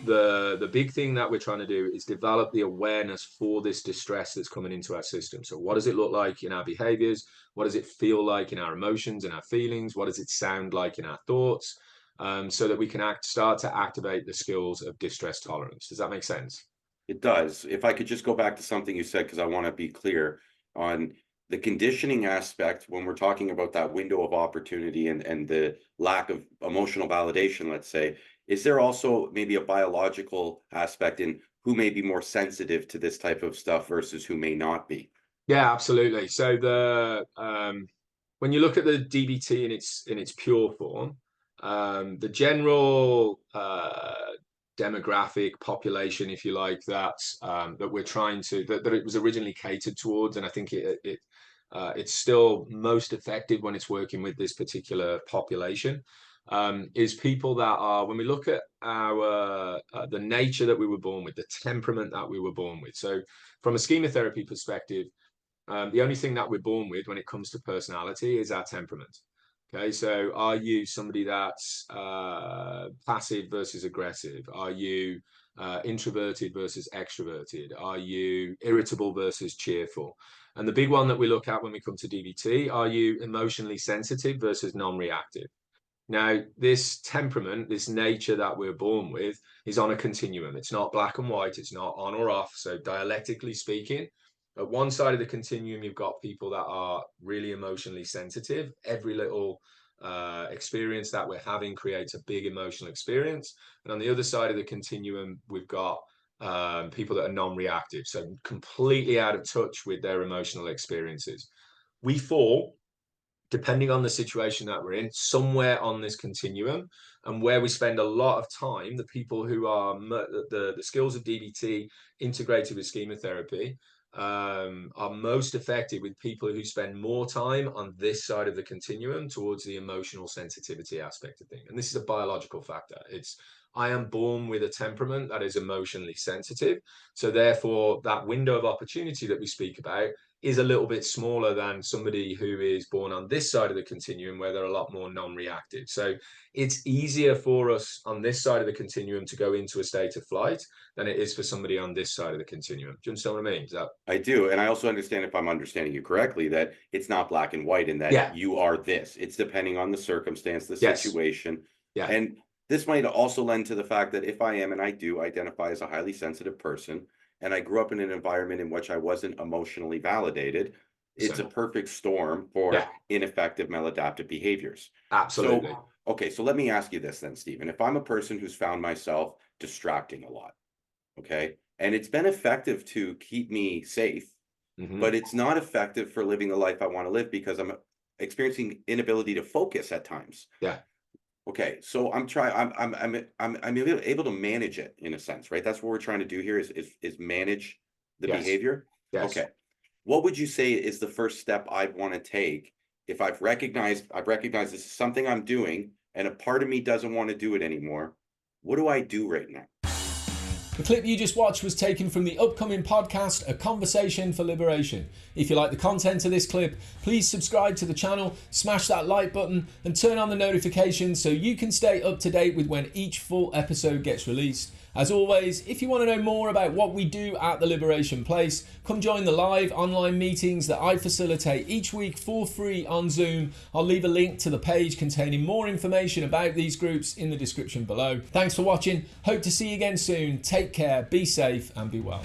the big thing that we're trying to do is develop the awareness for this distress that's coming into our system. So what does it look like in our behaviors? What does it feel like in our emotions and our feelings? What does it sound like in our thoughts? So that we can start to activate the skills of distress tolerance. Does that make sense? It does. If I could just go back to something you said, because I want to be clear on the conditioning aspect when we're talking about that window of opportunity and the lack of emotional validation, let's say, is there also maybe a biological aspect in who may be more sensitive to this type of stuff versus who may not be? Yeah, absolutely. So when you look at the DBT in its pure form, the general demographic population, if you like, that we're trying to that it was originally catered towards, and I think it's still most effective when it's working with this particular population, is people that are, when we look at our the nature that we were born with, the temperament that we were born with. So from a schema therapy perspective, the only thing that we're born with when it comes to personality is our temperament. Okay, so are you somebody that's passive versus aggressive? Are you introverted versus extroverted? Are you irritable versus cheerful? And the big one that we look at when we come to DBT, are you emotionally sensitive versus non-reactive? Now, this temperament, this nature that we're born with, is on a continuum. It's not black and white, it's not on or off. So dialectically speaking, at one side of the continuum, you've got people that are really emotionally sensitive. Every little experience that we're having creates a big emotional experience. And on the other side of the continuum, we've got people that are non-reactive, so completely out of touch with their emotional experiences. We fall, depending on the situation that we're in, somewhere on this continuum. And where we spend a lot of time, the people who are the skills of DBT integrated with schema therapy are most effective with people who spend more time on this side of the continuum towards the emotional sensitivity aspect of things. And this is a biological factor. I am born with a temperament that is emotionally sensitive. So therefore, that window of opportunity that we speak about is a little bit smaller than somebody who is born on this side of the continuum, where they're a lot more non-reactive. So it's easier for us on this side of the continuum to go into a state of flight than it is for somebody on this side of the continuum. Do you understand what I mean? I do. And I also understand, if I'm understanding you correctly, that it's not black and white, and that you are this. It's depending on the circumstance, the situation. Yeah. And this might also lend to the fact that if I am, and I do identify as a highly sensitive person, and I grew up in an environment in which I wasn't emotionally validated, it's a perfect storm for ineffective maladaptive behaviors. Absolutely. So, okay, so let me ask you this then, Stephen. If I'm a person who's found myself distracting a lot, okay, and it's been effective to keep me safe, but it's not effective for living the life I want to live because I'm experiencing inability to focus at times. Yeah. Okay, so I'm able to manage it in a sense, right? That's what we're trying to do here is manage the behavior. Yes. Okay. What would you say is the first step I'd want to take if I've recognized this is something I'm doing and a part of me doesn't want to do it anymore? What do I do right now? The clip you just watched was taken from the upcoming podcast, A Conversation for Liberation. If you like the content of this clip, please subscribe to the channel, smash that like button and turn on the notifications so you can stay up to date with when each full episode gets released. As always, if you want to know more about what we do at the Liberation Place, come join the live online meetings that I facilitate each week for free on Zoom. I'll leave a link to the page containing more information about these groups in the description below. Thanks for watching. Hope to see you again soon. Take care, be safe and be well.